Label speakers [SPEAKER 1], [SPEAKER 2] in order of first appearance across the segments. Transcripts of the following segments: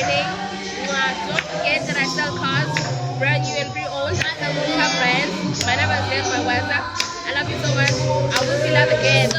[SPEAKER 1] trading. Don't forget that I sell cars, brand new and pre-owned. I sell car brands. My number is there, my WhatsApp. I love you so much. I will see you love again.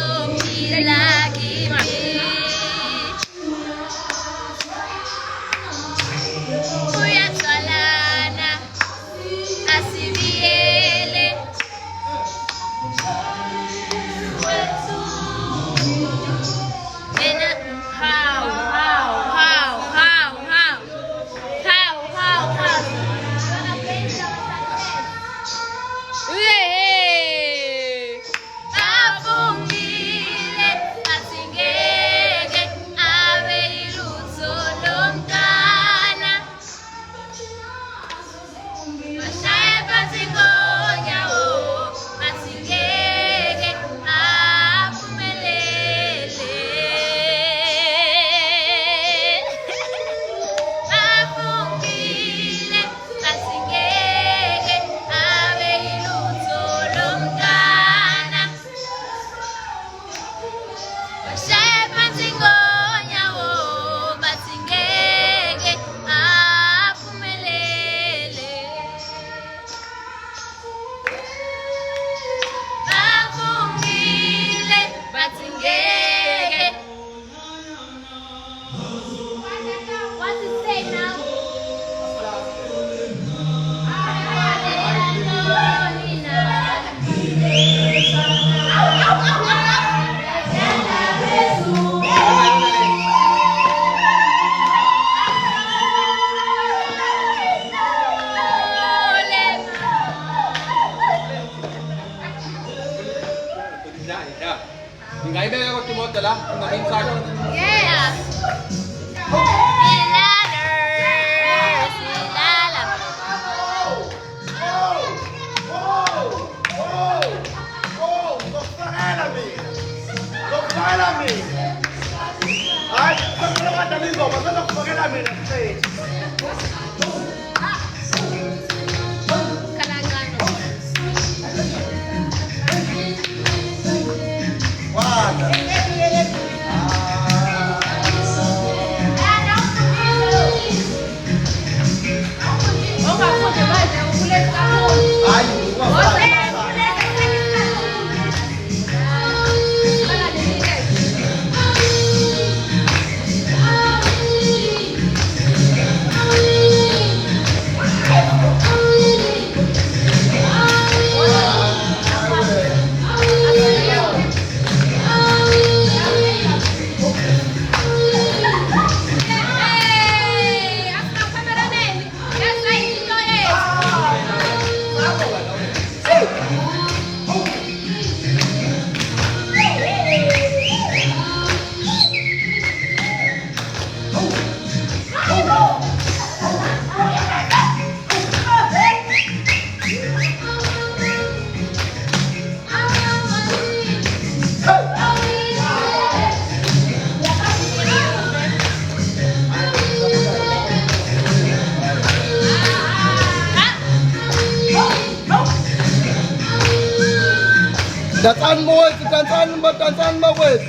[SPEAKER 2] Dansan mo wes.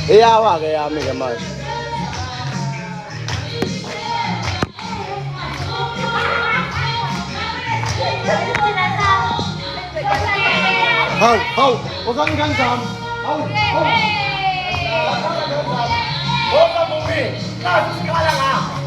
[SPEAKER 2] Iyawa kaya mi gamas. Hau, huwag kang gansam. Hau. Huwag kang bumi. Kasus ka lang ha.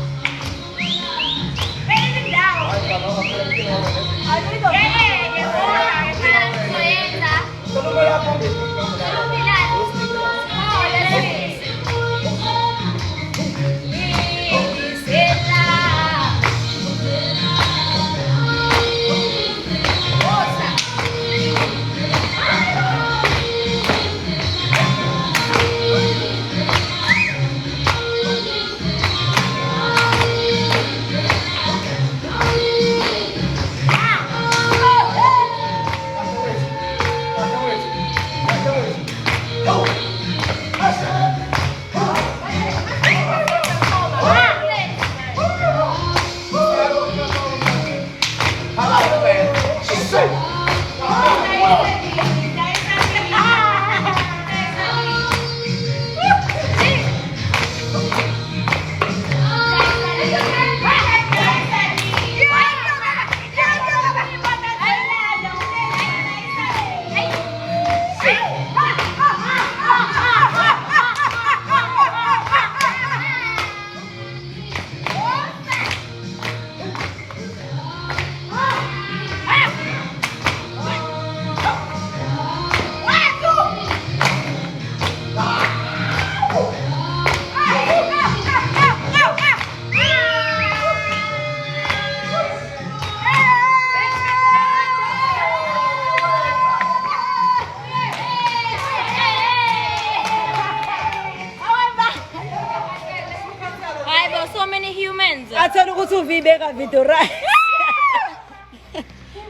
[SPEAKER 3] Wathola ukuthi uvibeka video right.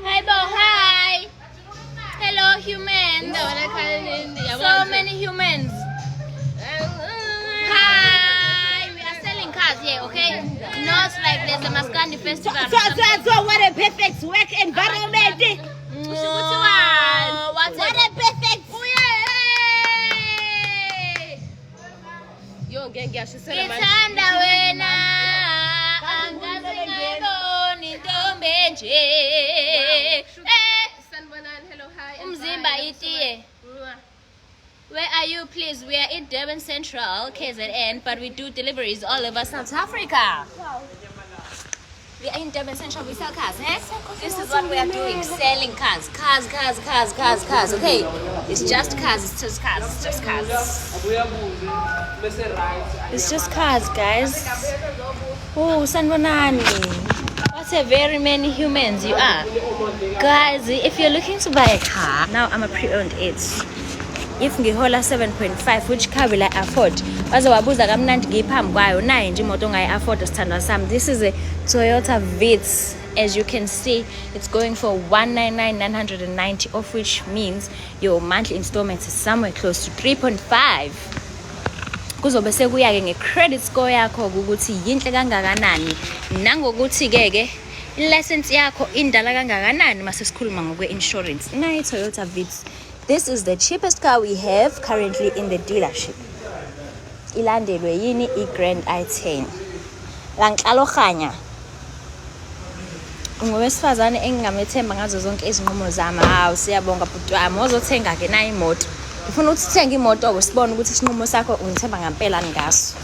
[SPEAKER 1] Hi, Bo. Hi. Hello, humans. So many humans. Hi. We are selling cars here, okay? Not like there's a Maskandi festival.
[SPEAKER 3] So what a perfect work environment.
[SPEAKER 1] What a perfect. Yo, gang, she's selling my. Where are you, please? We are in Durban Central, KZN, but we do deliveries all over South Africa. We are in Durban Central, we sell cars, eh? This is what we are doing, selling cars. Cars, okay? It's just cars, it's just cars, it's just cars. It's just cars, guys. Oh, Sanbonani. What a very many humans you are. Guys, if you're looking to buy a car, now I'm a pre-owned it. If ngihola 7.5, which car will I afford? Bazowabuza kamnandi ngiphambi kwayo nayo nje imoto ongayi-afford sithandwa sami. This is a Toyota Vitz. As you can see, it's going for 199,990, of which means your monthly installment is somewhere close to 3.5. Kuzobe sekuya-ke nge-credit score yakho ukuthi yinhle kangakanani nangokuthi-ke i-license yakho indala kangakanani mase sikhuluma ngokwe-insurance. Nayo i-Toyota Vitz. This is the cheapest car we have currently in the dealership. Ilandelwe yini i-Grand i10. Langihlalo khanya. Ngowesifazane engingamethemba ngazo zonke izinqumo zami. Hawu siyabonga bhuti wami. Ozothenga ke nayo imoto. Ngifuna ukuthi uthenga imoto usibone ukuthi isinqumo sakho ungithemba ngampela ngaso.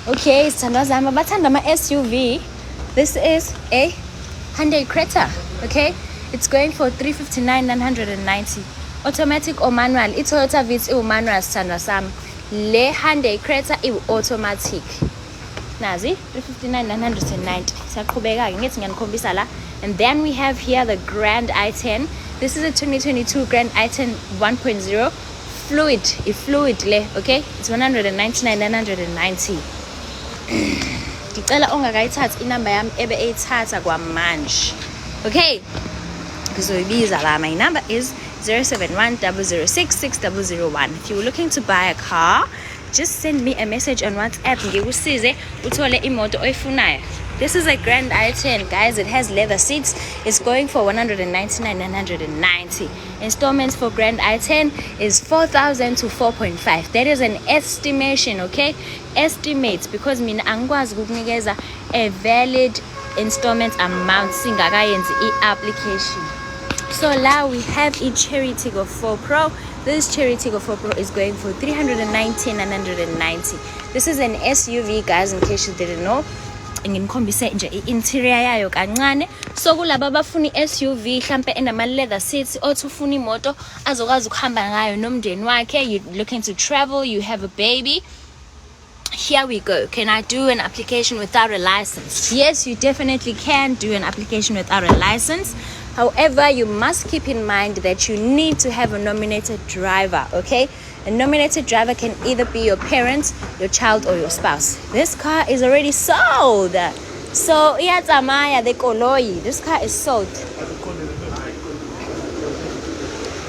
[SPEAKER 1] Okay, sithandwa zami abathanda ama-SUV. This is a Hyundai Creta, okay? It's going for 359,990. Automatic or manual? I-Toyota Vitz manual sithandwa sami. Le Hyundai Creta automatic. Nazi 359,990. Siyaqhubeka ke ngithi ngiyanikhombisa la. And then we have here the Grand i10. This is a 2022 Grand i10 1.0 fluid le, okay? It's 199,990. Ngicela ongakayithathi inamba yami ebe eyithatha kwamanje. Okay? Ngizoyibiza la. My number is 0710066001. If you're looking to buy a car, just send me a message on WhatsApp. Ngikusize uthole imoto oyifunayo. This is a Grand i10, guys. It has leather seats. It's going for 199,990. Installments for Grand i10 is 4,000 to 4.5. That is an estimation, okay? Estimates, because mina angikwazi ukukunikeza a valid installment amount singakayenzi i-application. So now we have a Cherry Tiggo 4 Pro. This Cherry Tiggo 4 Pro is going for 319,990. This is an SUV, guys, in case you didn't know. Ngikhombise nje i-interior yayo kancane. So kulabo abafuna i-SUV mhlambe enama leather seats othi ufuna imoto azokwazi ukuhamba ngayo nomndeni wakhe, you looking to travel, you have a baby. Here we go. Can I do an application without a license? Yes, you definitely can do an application without a license. However, you must keep in mind that you need to have a nominated driver, okay? A nominated driver can either be your parents, your child, or your spouse. This car is already sold. So, this car is sold.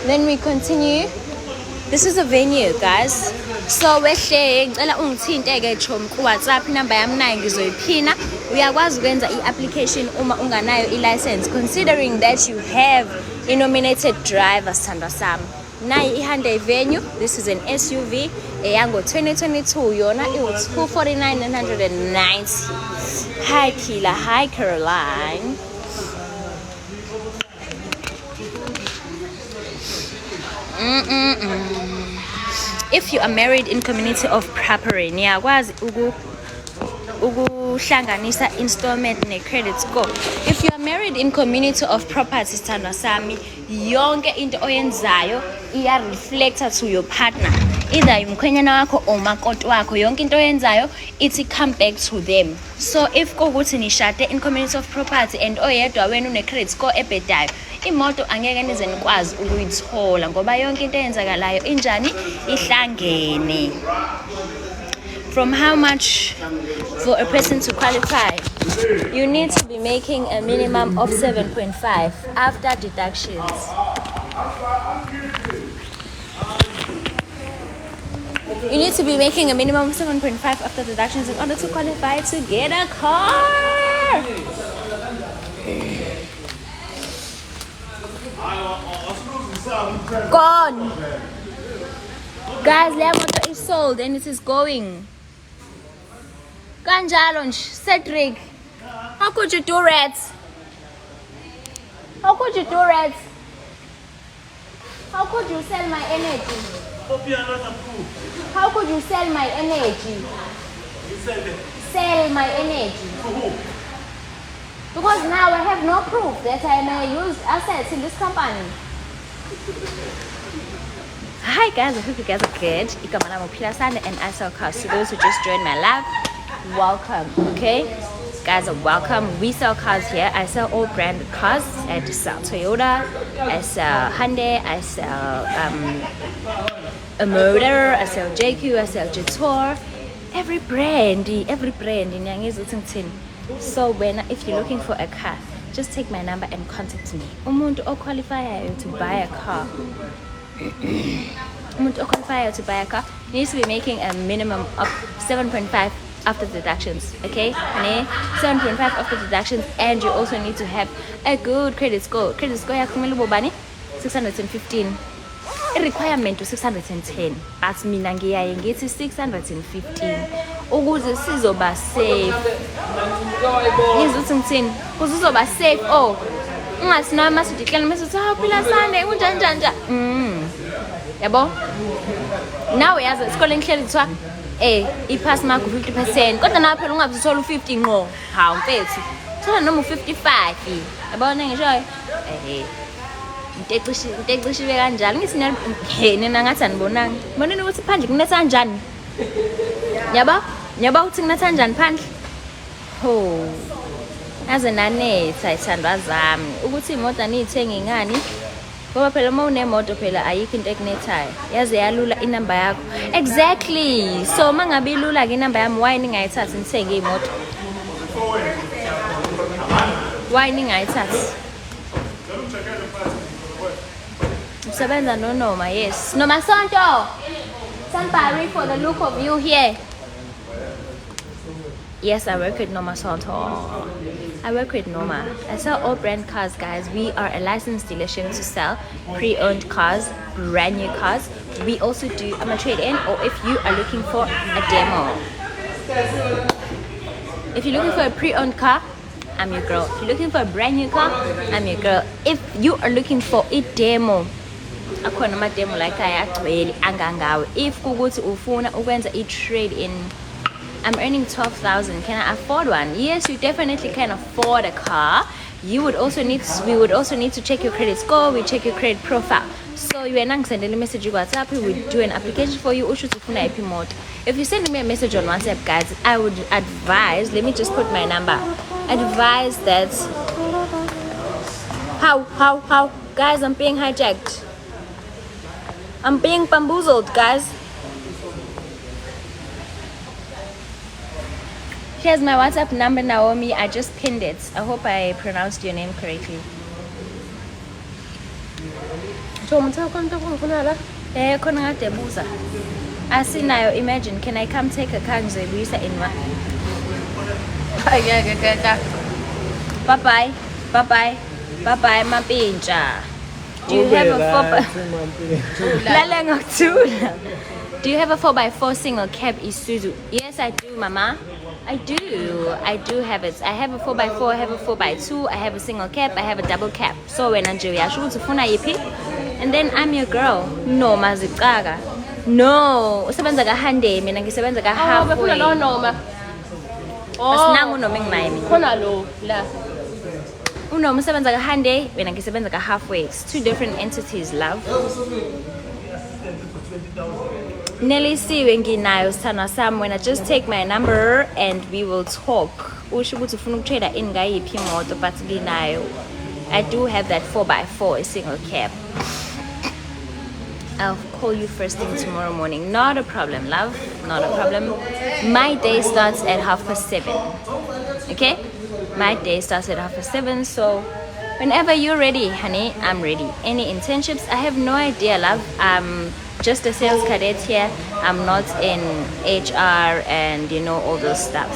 [SPEAKER 1] Then we continue. This is a venue, guys. So, wehle ngicela ungithinte-ke chom ku-WhatsApp number yami nayo ngizoyiphina. Uyakwazi ukwenza i-application uma unganayo i-license, considering that you have a nominated driver, sithandwa sami. Nayi i-Hyundai Venue. This is an SUV eyango 2022 yona i-249,990. Hi Kila, hi Caroline. If you are married in community of property, niyakwazi ukuhlanganisa installment ne-credit score. If you are married in community of property, sithandwa sami, yonke into oyenzayo iya-reflector to your partner. Either umkhwenyana wakho or umakoti wakho, yonke into oyenzayo ithi come back to them. So if kuwukuthi nishade in community of property and oyedwa wena une-credit score ebhedayo, imoto angeke nize nikwazi ukuyithola ngoba yonke into eyenzakalayo injani ihlangene. From how much for a person to qualify? You need to be making a minimum of 7.5 after deductions. You need to be making a minimum of 7.5 after deductions in order to qualify to get a car. Gone. Guys, le moto is sold and it is going. Kanjalo nje, Cedric. How could you do that? How could you do that? How could you sell my energy? How could you sell my energy? Sell my energy. Because now I have no proof that I may use assets in this company. Hi guys, I hope you guys are good. Igama lami uPhila Sande and I sell cars. To those who just joined my live, welcome. Okay, guys, welcome. We sell cars here. I sell all branded cars. I sell Toyota, I sell Hyundai, I sell a motor, I sell JQ, I sell Jetor. Every brand. So if you're looking for a car, just take my number and contact me. Umuntu oqualified to buy a car. Umuntu oqualified to buy a car needs to be making a minimum of 7.5 after deductions. Okay, 7.5 after deductions, and you also need to have a good credit score. Credit score yakho kumele ubani 615. I-requirement to 610, but mina ngiyaye ngithi 615 ukuze sizoba safe. Ngizothi ngithini? Ukuze uzoba safe. Oh, ungasina masidicline message uPhila Sande unjanja. Yabo? Now uyazi isikole ngihleli kuthiwa ipass mark 50%. Kodwa nawe phela ungabizithola u50 ngqo. Hawu mfethu. Thola noma u55. Yabona ngisho ntecishiwe kanjalo ngithi nina ngathi anibonanga bonini ukuthi phandle kunetha kanjani nyaba uthi kunetha kanjani phandle ho aze nanetha ithandwa zami ukuthi imoto aniyithenga ingani ngoba phela uma unemoto phela ayikho into ekunethayo yaze yalula inamba yakho exactly. So mangabe ilula ke inamba yami why ningayithathi nithenge imoto, why ningayithathi? Usebenza no Noma, yes. Noma Sonto! Somebody for the look of you here. Yes, I work with Noma Sonto. I work with Noma. I sell all brand cars, guys. We are a licensed dealership to sell pre-owned cars, brand new cars. We also do a trade-in, or if you are looking for a demo. If you're looking for a pre-owned car, I'm your girl. If you're looking for a brand new car, I'm your girl. If you are looking for a demo, akhona amademo like ayagcwele angangawe. If kukuthi ufuna ukwenza i-trade in, I'm earning 12,000. Can I afford one? Yes, you definitely can afford a car. We would also need to check your credit score. We check your credit profile. So you and I send a message on WhatsApp. We will do an application for you. If you send me a message on WhatsApp, guys, I would advise. Let me just put my number. Advise that. How, guys? I'm being hijacked. I'm being bamboozled, guys. Here's my WhatsApp number, Naomi. I just pinned it. I hope I pronounced your name correctly. Asinayo, imagine, can I come take a car in one? Bye-bye. Bye-bye. Bye-bye, mapincha. Do you have a 4x4? Do you have a 4x4 single cab Isuzu? Yes, I do, Mama. I do have it. I have a 4x4, I have a 4x2, I have a single cab, I have a double cab. So when Nigeria should ufuna yipi, and then I'm your girl. No, mazikaga. No, usebenza ka Hyundai, mina ngisebenza ka halfway. Basinanga uNoma engimami. Khona lo la. UNoma usebenza ka Hyundai, mina ngisebenza ka halfway. It's two different entities, love. Nelly siwe nginayo sithana sami when I just take my number and we will talk. Usho ukuthi ufuna ukutrade in ngayiphi imoto but nginayo. I do have that 4x4, a single cab. I'll call you first thing tomorrow morning. Not a problem, love. Not a problem. My day starts at 7:30. Okay? My day starts at 7:30, so whenever you're ready, honey, I'm ready. Any internships? I have no idea, love. I'm just a sales cadet here. I'm not in HR and all those stuff.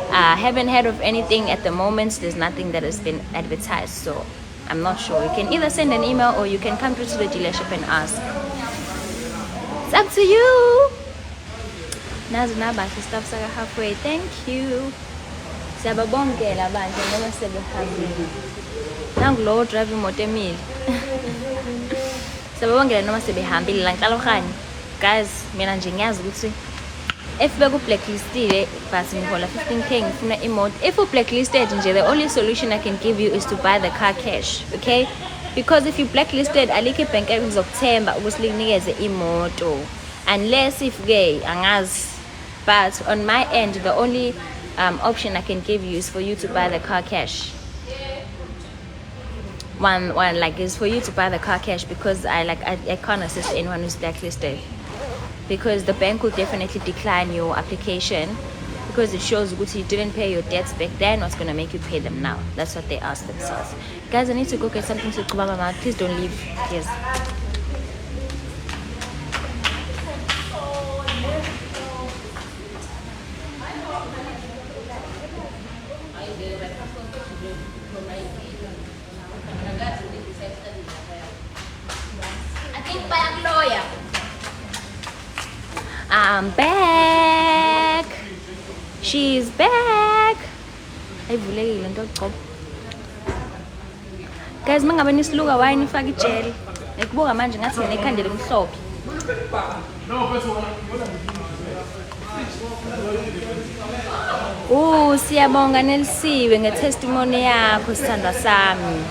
[SPEAKER 1] I haven't heard of anything at the moment. There's nothing that has been advertised, so I'm not sure. You can either send an email or you can come through to the dealership and ask. It's up to you. Nazi stuff saka halfway. Thank you. Siyababongela bandla ngoba sebehambile. Nangu lo drive imoto emile. Siyababongela noma sebehambile la nhlalokhanye. Guys, mina nje ngiyazi ukuthi if beku blacklistile but ngihola 15k ngifuna imoto. If u blacklisted nje, the only solution I can give you is to buy the car cash, okay? Because if you blacklisted alikho ibhank elizokuthemba ukuthi likunikeze imoto unless if gay angazi. But on my end, the only option I can give you is for you to buy the car cash. One like is for you to buy the car cash, because I can't assist anyone who's blacklisted, because the bank will definitely decline your application because it shows you didn't pay your debts back then. What's gonna make you pay them now? That's what they ask themselves. Guys, I need to go get something to Kubaba Mama. Please don't leave. Yes. I'm back. She's back. Guys, mangabe nisiluka wine ifaka ijeli. Ngikubuka manje ngathi nginekhandela emhlophe. Siyabonga Nelisiwe ngetestimony yakho sithandwa sami.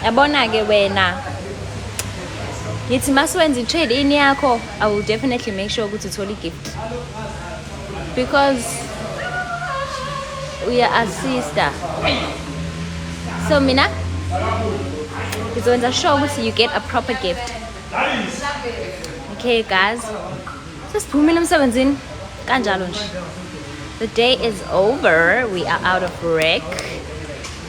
[SPEAKER 1] Yabona ke wena. Yithi masiwenza i-trade in yakho, I will definitely make sure ukuthi uthola i-gift, because we are a sister. So mina ngizokwenza sure ukuthi you get a proper gift. Okay guys, sesiphumile emsebenzini kanjalo nje. The day is over. We are out of rec.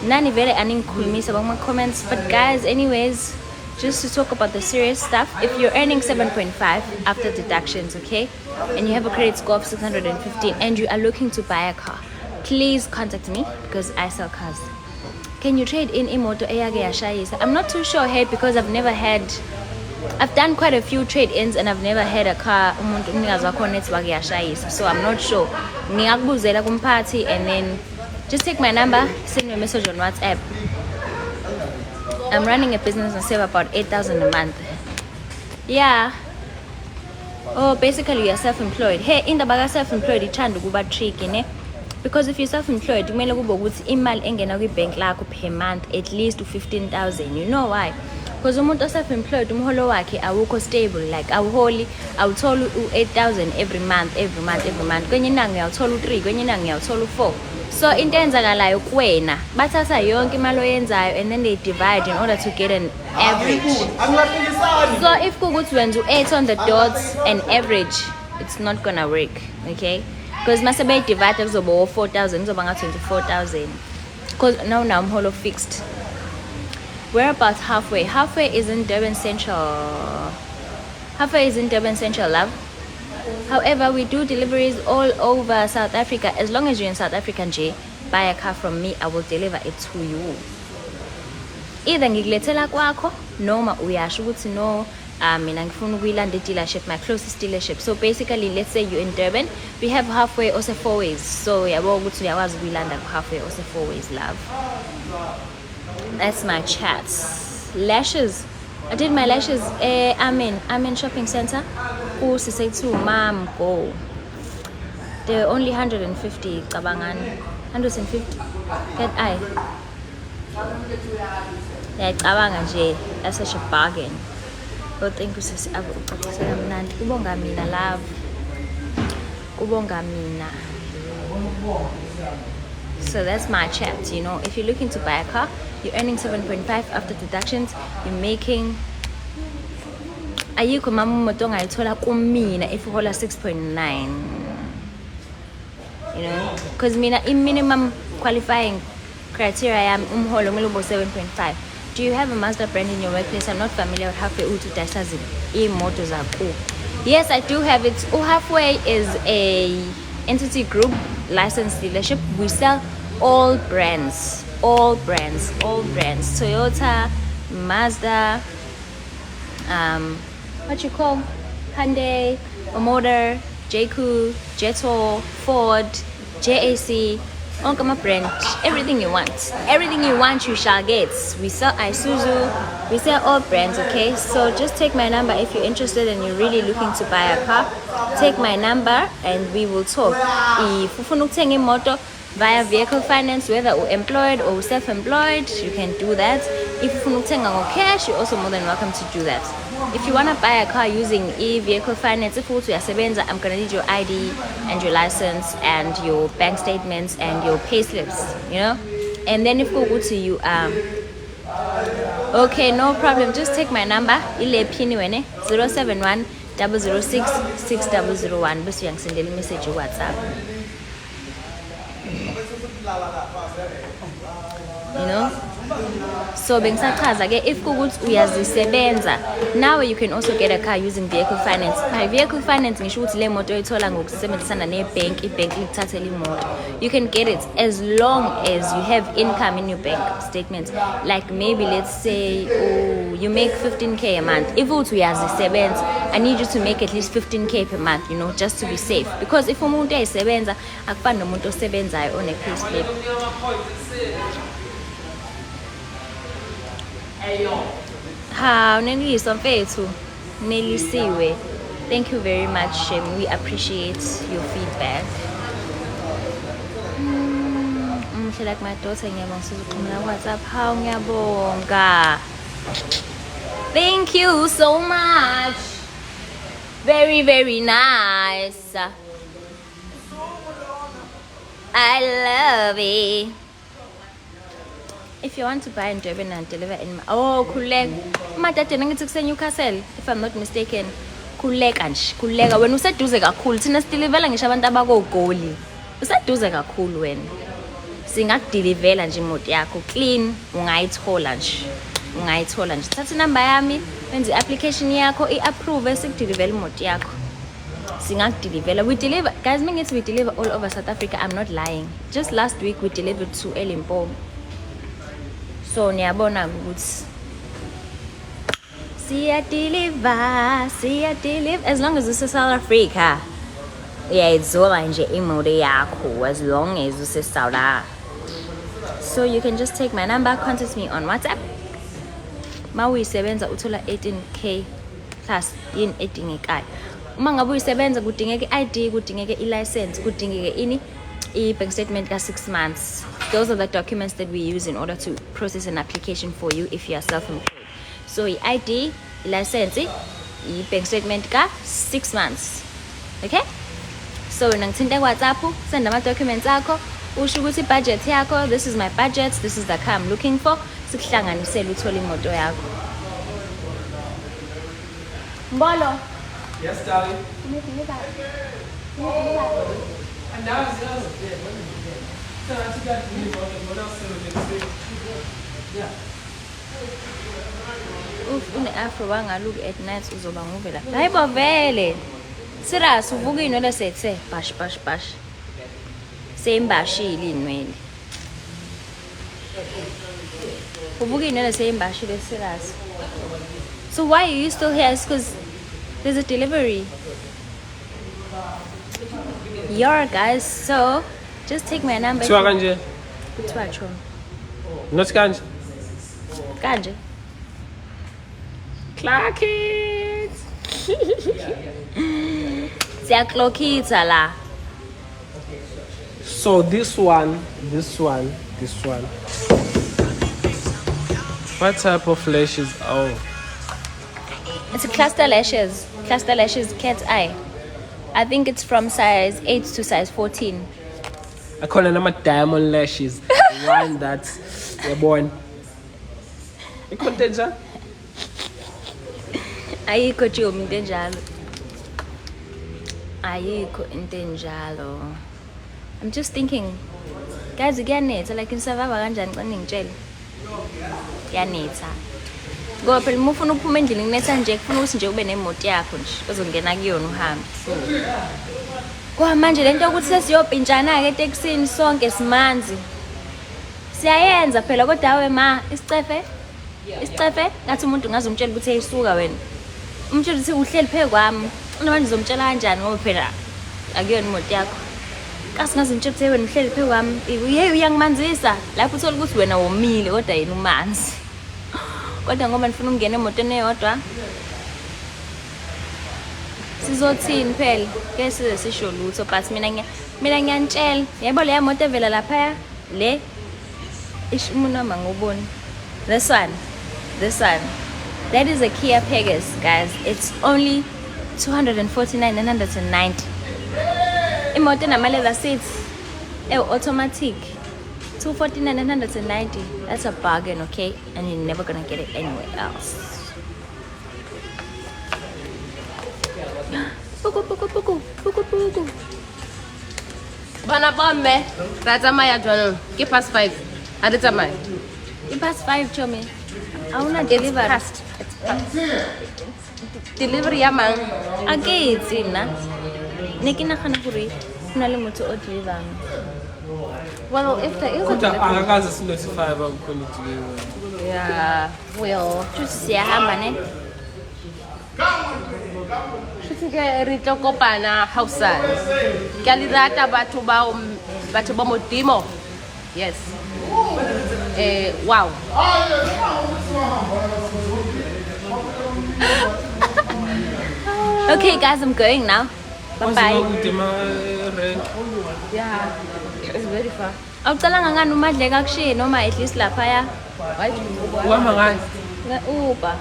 [SPEAKER 1] Nani vele aningikhulumisa bakuma comments, but guys, anyways, just to talk about the serious stuff, if you're earning 7.5 after deductions, okay, and you have a credit score of 615 and you are looking to buy a car, please contact me because I sell cars. Can you trade in imoto eyake yashayisa? I'm not too sure here because I've done quite a few trade-ins and I've never had a car umuntu umnikazi wakho nethi wake yashayisa, so I'm not sure. Ngiyakubuzela kumphathi and then just take my number, send me a message on WhatsApp. I'm running a business and save about 8,000 a month. Yeah. Oh, basically you're self-employed. Hey, in the baga self-employed, ithanda kuba tricky, ne? Because if you're self-employed, kumele kube ukuthi imali engena kwi-bank lakho per month at least 15,000. You know why? Because umuntu self-employed umholo wakhe awukho stable, like awuthola u8,000 every month. Kwenye inyanga uyawuthola u3, kwenye inyanga uyawuthola u4. So into enzakalayo kuwena bathatha yonke imali oyenzayo and then they divide in order to get an average. So if kukuthi wenza u8 on the dots and average, it's not gonna work, okay? Because masabe divide kuzoba 4,000, kuzoba nga 24,000. Because now umholo fixed. We're about halfway. Halfway is in Durban Central. Love. However, we do deliveries all over South Africa. As long as you're in South Africa, buy a car from me, I will deliver it to you. Either ngikuletela kwakho noma uyasho ukuthi no, mina ngifuna ukuyilanda dealership, my closest dealership. So basically, let's say you're in Durban, we have halfway or 4 ways. So yabo ukuthi uyakwazi ukuyilanda halfway or 4 ways, love. That's my chats. Lashes. I did my lashes. I'm in shopping center. Oh, say to mom, go. They're only 150. Kabangan, 150. Get eye. Yeah, kabangan je. That's such a bargain. But thank you, sis. Kubonga mina, love. Kubonga mina. So that's my chat. You know, if you're looking to buy a car, you're earning 7.5 after deductions. You're making. Ayikho mama umoto ngayithola kumina if uhola 6.9. You know, because mina minimum qualifying criteria yami umholo kumele ube 7.5. Do you have a Mazda brand in your workplace? I'm not familiar with Halfway to Dasazi. E-motors are cool. Yes, I do have it. Halfway is a entity group licensed dealership. We sell all brands. Toyota, Mazda, what you call? Hyundai, Motor, JQ, Jetor, Ford, JAC, Onkama brand, everything you want. Everything you want, you shall get. We sell Isuzu, we sell all brands, okay? So just take my number if you're interested and you're really looking to buy a car. Take my number and we will talk. If you want motor via vehicle finance, whether you're employed or self-employed, you can do that. If you want cash, you're also more than welcome to do that. If you want to buy a car using e-vehicle finance, if you I'm going to need your ID and your license and your bank statements and your pay slips, you know. And then if you go to you, okay, no problem. Just take my number, 071 006 6001. But you can send a message on WhatsApp. You know. So bengisachaza ke if kukuthi uyazisebenza now you can also get a car using vehicle finance. By vehicle finance ngisho ukuthi le moto oyithola ngokusebenzisana nebank, ibank likuthathela imoto. You can get it as long as you have income in your bank statements. Like maybe let's say you make 15k a month. If uthi uyazisebenza, I need you to make at least 15k per month, you know, just to be safe. Because if umuntu eyisebenza akufani nomuntu osebenzayo on a pay slip. Ha, uneneliso mfethu. Nelisiwe. Thank you very much, Shem. We appreciate your feedback. Like my daughter ngiyabonga WhatsApp. How ngiyabonga. Thank you so much. Very, very nice. I love it. If you want to buy in Durban and deliver in khuleka umadade ngithi kuse Newcastle if I'm not mistaken khuleka wena useduze kakhulu thina sidilivela ngisho abantu abakogoli useduze kakhulu wena singakudilivela nje imoto yakho clean ungayithola nje thatha inamba yami wenze application yakho iapprove sikudilivela imoto yakho singakudilivela. We deliver, guys, we deliver all over South Africa. I'm not lying. Just last week we delivered to Elimpo. So niyabona ukuthi deliver as long as it's South Africa. Yeah, it's all nje imoto yakho as long as it's South. So you can just take my number, contact me on WhatsApp. Ma uyisebenza uthola 18k plus in edingekayo. Uma ngabe uyisebenza kudingeka i-ID, kudingeka i-license, kudingeka i-bank statement ka 6 months. Those are the documents that we use in order to process an application for you if you are self-employed. So i-ID, license, i-bank statement ka 6 months. Okay? So nangithinta WhatsApp, send ama documents akho, usho ukuthi budget yakho, this is my budget, this is the car I'm looking for. Sikuhlanganisela uthola imoto yakho. Mbolo.
[SPEAKER 2] Yes, darling. And now it's the other day. So I took that to me, what else do we say? Yeah.
[SPEAKER 1] Afro look at night uzoba nguvela. Hayibo vele. Serious uvuka inwele sethe bash. Sembashile inwele. Uvuka inwele sembashile serious. So why are you still here? It's because there's a delivery. Your guys, so just take my number.
[SPEAKER 2] Kuthiwa kanje?
[SPEAKER 1] Kuthiwa cho.
[SPEAKER 2] Not kanje?
[SPEAKER 1] Kanje.
[SPEAKER 2] Clock it.
[SPEAKER 1] Siyaklokitha la.
[SPEAKER 2] So this one. What type of lashes? Oh.
[SPEAKER 1] It's a cluster lashes. Cluster lashes cat's eye. I think it's from size 8 to size 14.
[SPEAKER 2] I call them diamond lashes. One that's you're born. Ikontenja?
[SPEAKER 1] Ayikho Jomi into enjalo. Ayikho into enjalo. I'm just thinking Guys, kuyanetha like in survivor kanjani xa ningitshela. Kuyanetha. Ngoba phela uma ufuna ukuphuma endlini kunetha nje kufuna ukuthi nje ube nemoto yakho nje ozongena kuyona uhambe. Kwa manje lento ukuthi sesiyopintshana ke eTexini sonke simanzi. Siyayenza phela kodwa awe ma isicefe ngathi umuntu ngaze umtshela ukuthi eyisuka wena. Umtshela ukuthi uhleli phe kwami. Manje ngizomtshela kanjani ngoba phela akuyona imoto yakho. Kasingaze ngitshela ukuthi wena uhleli phe kwami. Uyangimanzisa lapho uthola ukuthi wena womile kodwa yena umanzi. Kodwa ngoba nifuna ukungena emotweni eyodwa sizothini phela ke size sisho lutho but mina ngiyanitshela yebo le moto evela lapha le ishimunoma ngoboni this one that is a Kia Pegasus guys. It's only 249,990 imoto enama leather seats automatic 249,990. That's a bargain, okay? And you're never gonna get it anywhere else. Puku.
[SPEAKER 4] Bana bomme, ratsamaya jwanong. Ke past 5. Ha re tsamaye.
[SPEAKER 1] Ke past 5 chomi. Auna delivery.
[SPEAKER 4] Delivery ya mang?
[SPEAKER 1] A ke itse nna. Ne ke nagana gore hona le motho o delivering.
[SPEAKER 4] Well, if there is a
[SPEAKER 2] Kodwa
[SPEAKER 4] delivery.
[SPEAKER 2] angakaze sinotify abakhona delivery.
[SPEAKER 4] Yeah, well.
[SPEAKER 1] Just siyahamba ne.
[SPEAKER 4] Shuthi ke re tlo kopana hausane. Ke a le rata batho ba Modimo. Yes. Wow.
[SPEAKER 1] Okay guys, I'm going now. Bye bye.
[SPEAKER 4] Yeah. It's very far.
[SPEAKER 1] Awucalanga ngani umadleka kushiye noma at least lapha ya.
[SPEAKER 2] Uhamba ngani?
[SPEAKER 1] Uber.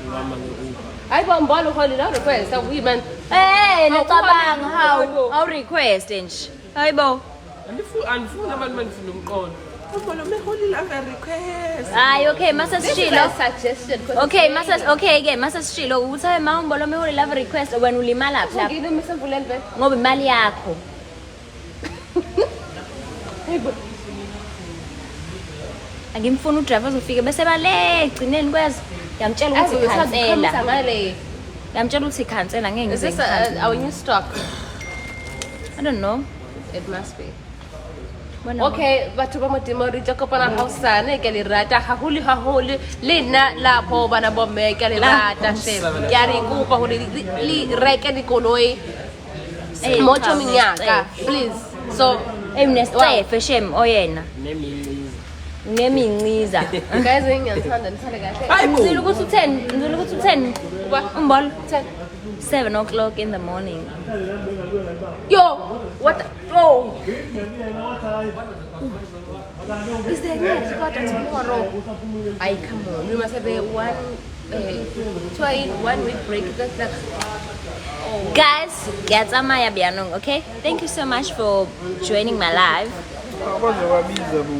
[SPEAKER 2] Uhamba nge-Uber.
[SPEAKER 4] Hayi bambalo holi la request women.
[SPEAKER 1] Hey,
[SPEAKER 4] Hawu,
[SPEAKER 1] ngicabanga
[SPEAKER 4] hawu.
[SPEAKER 1] how request nje. Hayibo.
[SPEAKER 2] Andifuna abantu mandifuna umqondo. Ubona meholile anga request.
[SPEAKER 1] Hayi okay, mase
[SPEAKER 4] This is
[SPEAKER 1] sishilo.
[SPEAKER 4] a suggestion.
[SPEAKER 1] Okay, mase sishilo ukuthi hayi mawumbolo meholi love request wena ulimala lapha lapha
[SPEAKER 4] Ngine misemvuleni vele.
[SPEAKER 1] ngoba imali yakho. Angimfuna udriver uzofika bese bale egcineni kweza. Ngiyamtshela ukuthi cancela.
[SPEAKER 4] ngale.
[SPEAKER 1] Ngiyamtshela ukuthi cancela ngeke
[SPEAKER 4] Is
[SPEAKER 1] ngize.
[SPEAKER 4] this our new stock?
[SPEAKER 1] I don't know.
[SPEAKER 4] It must be.
[SPEAKER 1] Bona
[SPEAKER 4] Okay, batho ba Modimo re tla kopana hausane ke le rata haholo le nna lapho bana bomme ke le rata chef. Ke a re kopa hore le reke dikoloi
[SPEAKER 1] Eh,
[SPEAKER 4] mo
[SPEAKER 1] cha,
[SPEAKER 4] minyaka
[SPEAKER 1] Nestefe.
[SPEAKER 4] please. So
[SPEAKER 1] Nestefe shem oyena. Neminciza.
[SPEAKER 4] guys ngiyandithanda ngithanda kahle.
[SPEAKER 1] Ngizile ukuthi u10
[SPEAKER 4] Kuba
[SPEAKER 1] umbolo
[SPEAKER 4] 10.
[SPEAKER 1] 7 o'clock in the morning.
[SPEAKER 4] Yo, what the, oh. Is there any spot tomorrow? I come on. We must have a 1 week break. That's like, oh.
[SPEAKER 1] Guys, ngiyatsamaya byanong, okay? Thank you so much for joining my live.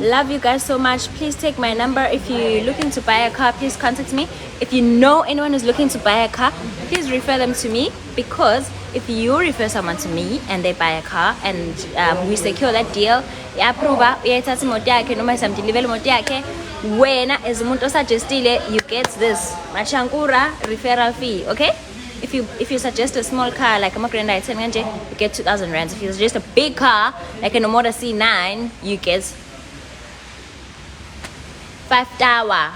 [SPEAKER 1] Love you guys so much. Please take my number. If you're looking to buy a car, please contact me. If you know anyone who's looking to buy a car, please refer them to me, because if you refer someone to me and they buy a car and we secure that deal, uyapprova uyayithatha imoto yakhe noma isamdilivele imoto yakhe, wena as umuntu osuggestile you get this machankura referral fee, okay? If you suggest a small car like a Grand i10 kanje, you get 2,000 rands. If you suggest a big car like a Nomora C9, you get 5 tawa.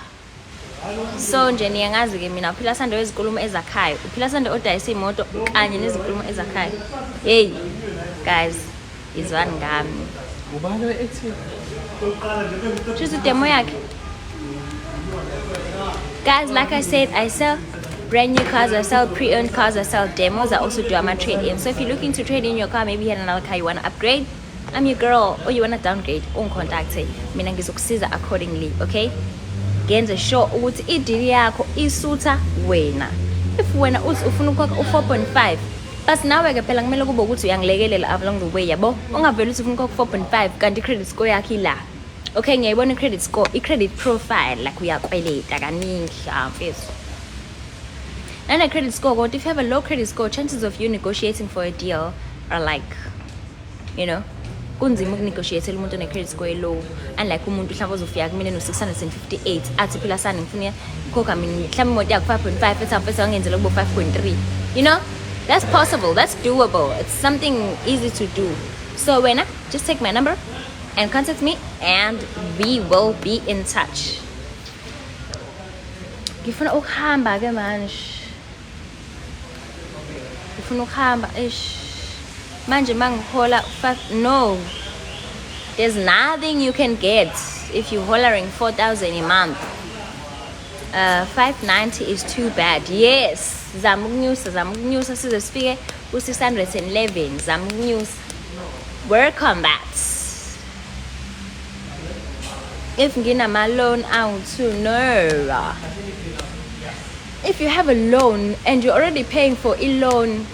[SPEAKER 1] So nje niyangazi ke mina uphila sande wezinkulumo ezakhayo, uphila sande odayisa imoto kanye nezinkulumo ezakhayo. Hey guys, izwani ngami.
[SPEAKER 2] Ubani we-active?
[SPEAKER 1] Choose demo yakhe. Guys, like I said, I sell brand new cars, I sell pre-owned cars, I sell demos, I also do my trade-in. So if you're looking to trade in your car, maybe you had another car you want to upgrade, I'm your girl, or you want to downgrade, uncontact mina ngizokusiza accordingly, okay? Genze sure ukuthi i-deal yakho isuta wena. If wena ufuna ukhokha u4.5, bas nawe ke phela kumele kube ukuthi uyangilekelela along the way, yabo? Ungaveli ukuthi ufuna ukhokha 4.5 kanti credit score yakho ila. Okay, ngiyayibona i-credit score, i-credit profile like uyakweleta kaningi, mfethu. And a credit score, if you have a low credit score, chances of you negotiating for a deal are like, you know, kunzima ukunegotiate umuntu one-credit score low, unlike umuntu mhlawumbe ozofika kumina no-658 athi phela sani ngifuna ikhokha mina mhlawumbe imoto yakho 5.5 ethi afisa wangenzela kubo 5.3. You know, that's possible, that's doable, it's something easy to do. So wena, just take my number and contact me and we will be in touch. Ngifuna ukuhamba ke manje. Ngifuna ukuhamba manje mangihola 5. No, there's nothing you can get if you're hollering 4,000 a month. 590 is too bad. Yes, zama ukunyusa size sifike ku-611. Zama ukunyusa. Work on that. If nginama loan out too, no. If you have a loan and you're already paying for a loan,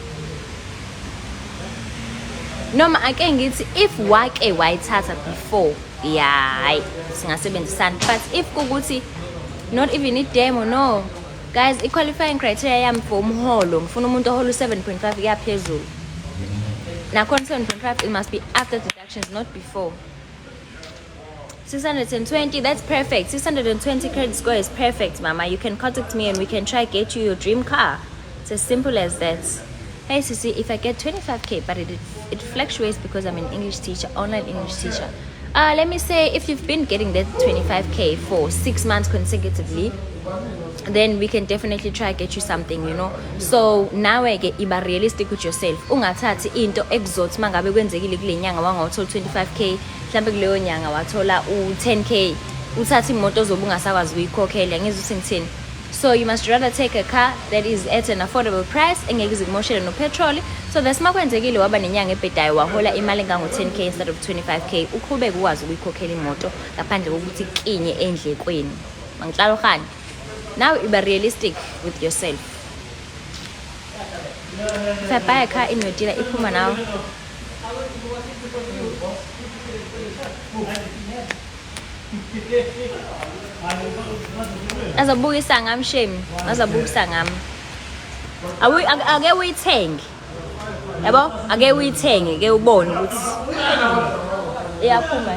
[SPEAKER 1] noma ake ngithi if wake wayithatha before, yeah, singasebenzisana. But if kukuthi not even i-demo, no. Guys, i-qualifying criteria yami for umholo, ngifuna umuntu ohola 7.5 kuya phezulu. Nakhona 7.5, it must be after deductions, not before. 620, that's perfect. 620 credit score is perfect, mama. You can contact me and we can try get you your dream car. It's as simple as that. Hey Sissy, if I get 25k, but it fluctuates because I'm an English teacher, online English teacher. Let me say, if you've been getting that 25k for 6 months consecutively, then we can definitely try get you something, you know. So now I get iba realistic with yourself. Ungathathi into exotic mangabe kwenzekile kule nyanga wangawuthola 25k, mhlambe kuleyo nyanga wathola u10k, uthatha imoto ozobe ungasakwazi ukuyikhokhela, ngizwe ngithini. So you must rather take a car that is at an affordable price, engeke izikumoshele no petrol. So that's makwenzekile waba nenyanga ebhedayo wahola imali engango 10k instead of 25k, uqhubeke ukwazi ukuyikhokhela imoto ngaphandle kokuthi kinye endlekweni. Mangixala ukhani. Now you be realistic with yourself. If I buy a car in your dealer, iphuma now. Azabukisa ngami shame. Azabukisa ngami. Ake uyithenge. Yabo? Ake uyithenge ke ubone ukuthi iyaphuma.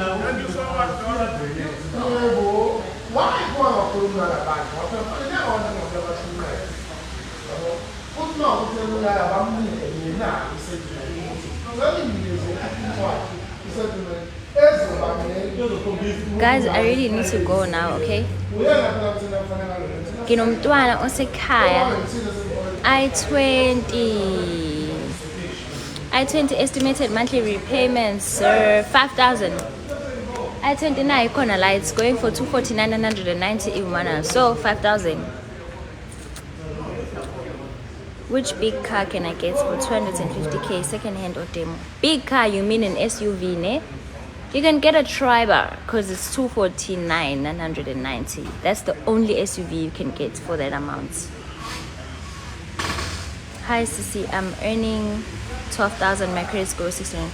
[SPEAKER 1] Guys, I really need to go now, okay? Nginomntwana osekhaya. I-20 estimated monthly repayments 5,000. I-29 ikhona la, it's going for 249,990 iwumana, so 5,000. Which big car can I get for 250k second hand or demo? Big car, you mean an SUV, ne? You can get a Triber because it's 249,990. That's the only SUV you can get for that amount. Hi Sissy, I'm earning 12,000. My credit score is 16.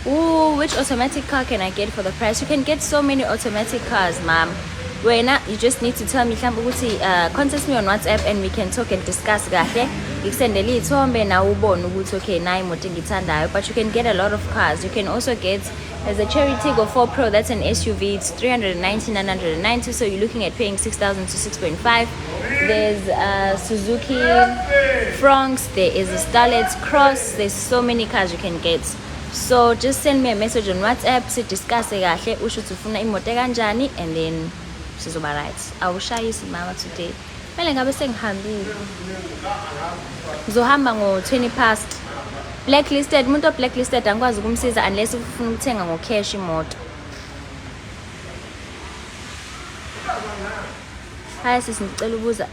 [SPEAKER 1] Ooh, which automatic car can I get for the price? You can get so many automatic cars, ma'am. You just need to tell me, contact me on WhatsApp and we can talk and discuss. But you can get a lot of cars. You can also get, there's a Cherry Tiggo 4 Pro, that's an SUV. It's 390,990, so you're looking at paying 6,000 to 6.5. There's Suzuki Fronx, there is a Starlet Cross. There's so many cars you can get. So just send me a message on WhatsApp, sit discuss kahle usho ufuna imoto kanjani, and then sizoba right. I will show you mama today. Mele ngabe sengihambile. Ngizohamba ngo-20 past. Blacklisted, umuntu blacklisted angikwazi ukumsiza unless ufuna ukuthenga ngo-cash imoto. Hi sis, ngicela ukubuza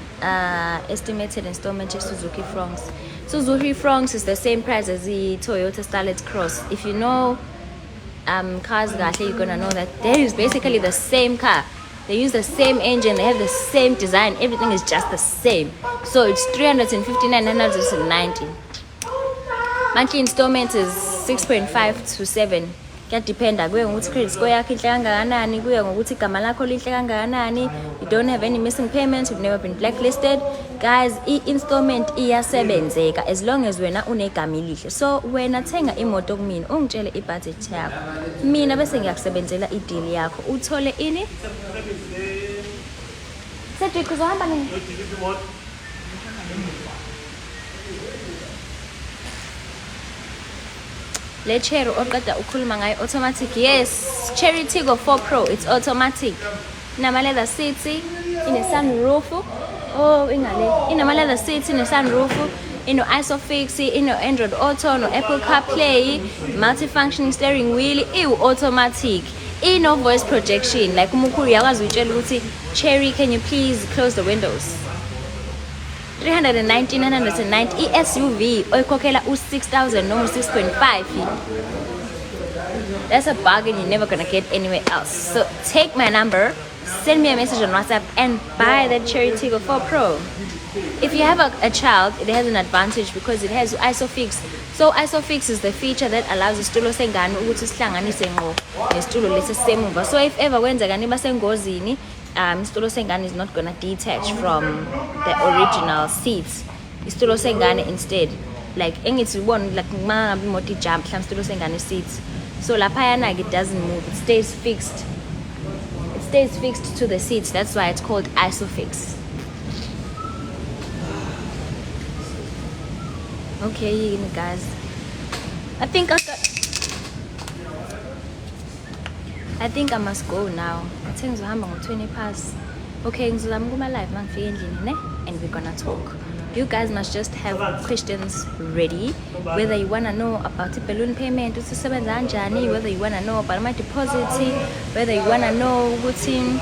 [SPEAKER 1] estimated installment of Suzuki Fronx. Suzuki Fronx is the same price as the Toyota Starlet Cross. If you know cars kahle, you're gonna know that that is basically the same car. They use the same engine, they have the same design, everything is just the same. So it's 359,990. Monthly installment is 6.5 to 7. kuyadependa kuye ngokuthi credit score yakho inhle kangakanani, kuye ngokuthi igama lakho lihle kangakanani, you don't have any missing payments, you've never been blacklisted. Guys, i-installment iyasebenzeka as long as wena unegama elihle. So wena thenga imoto kumina ungitshele ibudget yakho, mina bese ngiyakusebenzela i-deal yakho uthole ini. Cedric uzohamba nini? Le cherry oqeda ukhuluma ngayo automatic. Yes, Cherry Tiggo 4 Pro, it's automatic. Inama leather seats, ine sunroof. Oh, ingale. Inama leather seats, ine sunroof, ino Isofix, ino Android Auto, no Apple CarPlay, multifunctioning steering wheel, automatic. Ino voice projection, like umukuru yakwazi utshela ukuthi Cherry, can you please close the windows? 390 i-SUV oyikhokhela u-6,000 noma 6.5. That's a bargain you're never gonna get anywhere else. So take my number, send me a message on WhatsApp and buy that Cherry Tiggo 4 Pro. If you have a child, it has an advantage because it has Isofix. So Isofix is the feature that allows isitulo sengane ukuthi sihlanganise ngqo nesitulo lesi sisemuva. So if ever kwenzeka niba sengozini, isitulo sengane is not gonna detach from the original seats. Isitulo sengane instead, like engithi ubona like mangabe imoto ijump mhlawumbe isitulo sengane seats. So laphayana it doesn't move, it stays fixed. It stays fixed to the seats. That's why it's called Isofix. Okay, guys. I think I must go now. I think ngizohamba ngo-20 past. Okay, ngizozama kuma live mangifika endlini ne, and we're gonna talk. You guys must just have questions ready. Whether you wanna know about the balloon payment, whether you wanna know about my deposit, whether you wanna know what's in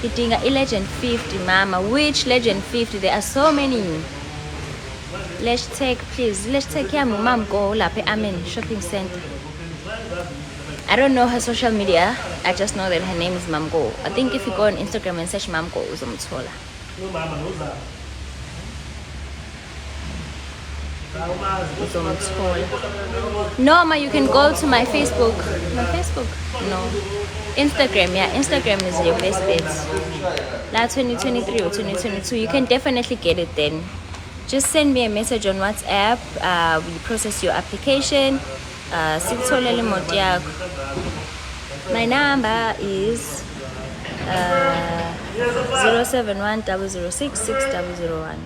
[SPEAKER 1] a Legend 50, mama. Which Legend 50? There are so many. Let's take care of mom go lapha Amen shopping center. I don't know her social media. I just know that her name is Mamgo. I think if you go on Instagram and search Mamgo, uzomthola. No, ma, you can go to my Facebook. My Facebook? No. Instagram, yeah. Instagram is your best bet. Like 2023 or 2022, you can definitely get it then. Just send me a message on WhatsApp. We process your application. My number is 071-006-6001.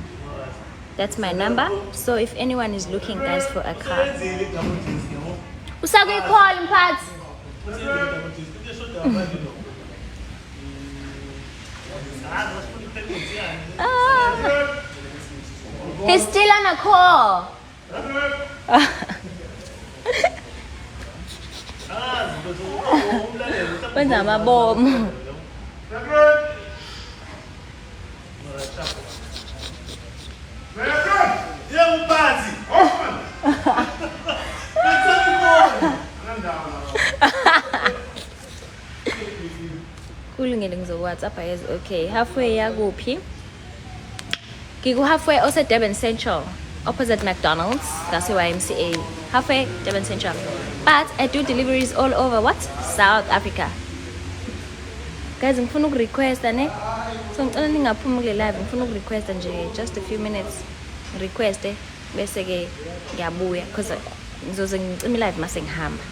[SPEAKER 1] That's my number. So if anyone is looking, guys, for a car, usake call Mphathi. He's still on a call. When's my bomb? Kulungile ngizoWhatsApp is okay. Halfway yakuphi? Ngiku halfway also Durban Central, opposite McDonald's. That's YMCA. Halfway Durban Central. But I do deliveries all over what? South Africa. Guys, ngifuna ukurequest ne. So ngicela ningaphumi kule live, ngifuna ukurequest nje just a few minutes. Request bese ke ngiyabuya because ngizoze ngicime live mase ngihamba.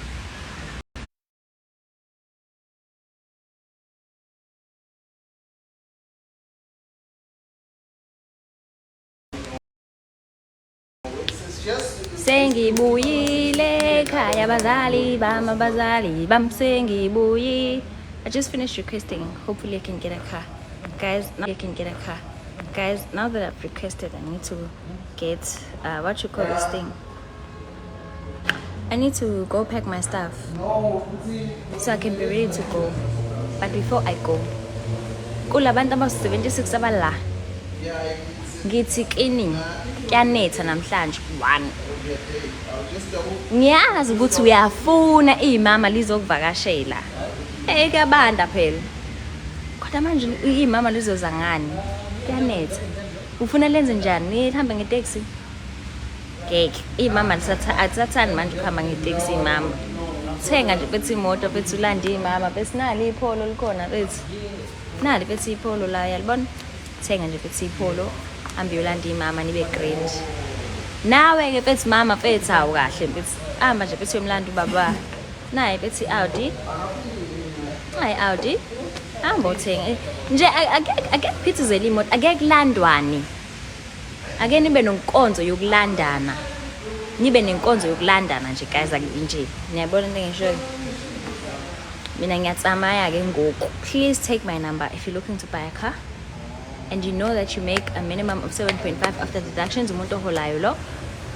[SPEAKER 1] Sengibuyile ekhaya bazali bami abazali bami sengibuyile. I just finished requesting. Hopefully I can get a car. Guys, now I can get a car. Guys, now that I've requested, I need to get what you call this thing. I need to go pack my stuff so I can be ready to go. But before I go, kulabantu aba-76 abala ngithi kini kuyanetha namhlanje 1. Ngiyazi ukuthi uyafuna imama lizokuvakashela. Kuyabanda phela. Kodwa manje imama lizoza ngani? Kuyanetha. Ufuna lenze njani? Nihambe ngetaxi? Ngeke. Imama lisathani manje ukuhamba ngetaxi imama. thenga nje bethi imoto bethi ulanda imama bese nali ipholo likhona bethi nali bethi ipholo la yalibona thenga nje bethi ipholo hambe yolanda imama nibe grand nawe ke bethi mama bethi awu kahle bethi hamba nje bethi yomlanda ubaba naye bethi Audi hayi Audi hamba uthenga nje ake phithizela imoto ake kulandwane ake nibe nonkonzo yokulandana nibe nenkonzo yokulandana nje guys nje niyabona into engishoyo mina ngiyatsamaya ke ngoku please take my number if you're looking to buy a car and you know that you make a minimum of 7.5 after deductions umuntu oholayo lo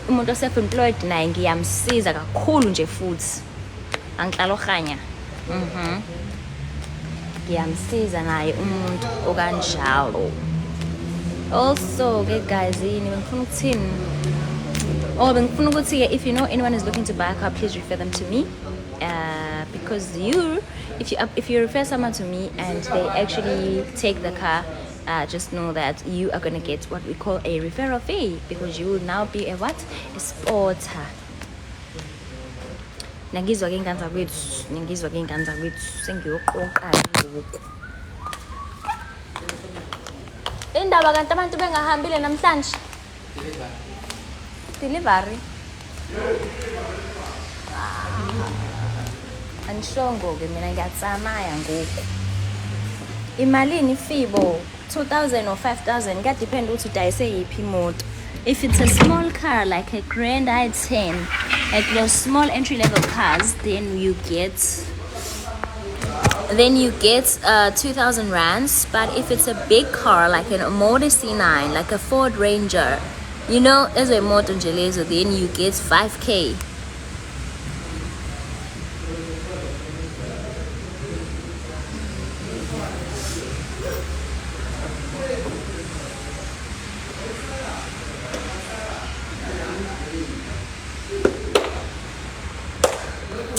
[SPEAKER 1] umuntu self-employed naye ngiyamsiza kakhulu nje futhi angihlalo khanya ngiyamsiza naye umuntu okanjalo also ke guys yini ngifuna ukuthini bengifuna ukuthi if you know anyone is looking to buy a car please refer them to me because if you refer someone to me and they actually take the car just know that you are going to get what we call a referral fee because you will now be a sporter. Nangizwa ke ingane zakwethu sengiyoqoqa ngoku indaba kanti abantu bengahambile namhlanje delivery anishongo ke mina ngiyatsamaya ngoku imalini fibo 2000 or 5000 ka depend ukuthi udayise yiphi imoto. If it's a small car like a Grand i10 like those small entry level cars then you get 2000 rands, but if it's a big car like an Motor C9 like a Ford Ranger you know as a motor njelezo then you get 5k.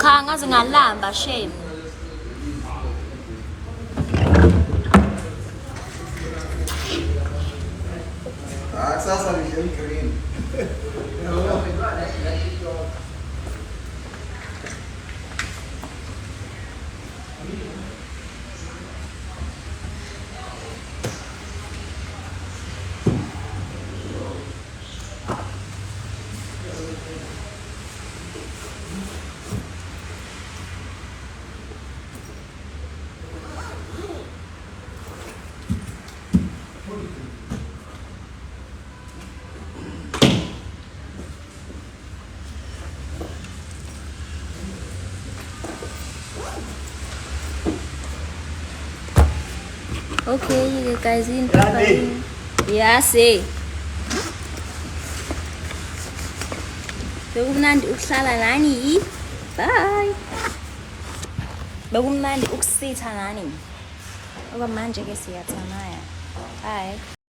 [SPEAKER 1] Cha ngaze ngalamba shame
[SPEAKER 5] sasa ni green
[SPEAKER 1] okay guys yes bekumnandi ukuhlala nani bye bekumnandi ukusitha nani okwamanje ke siyathamaya bye.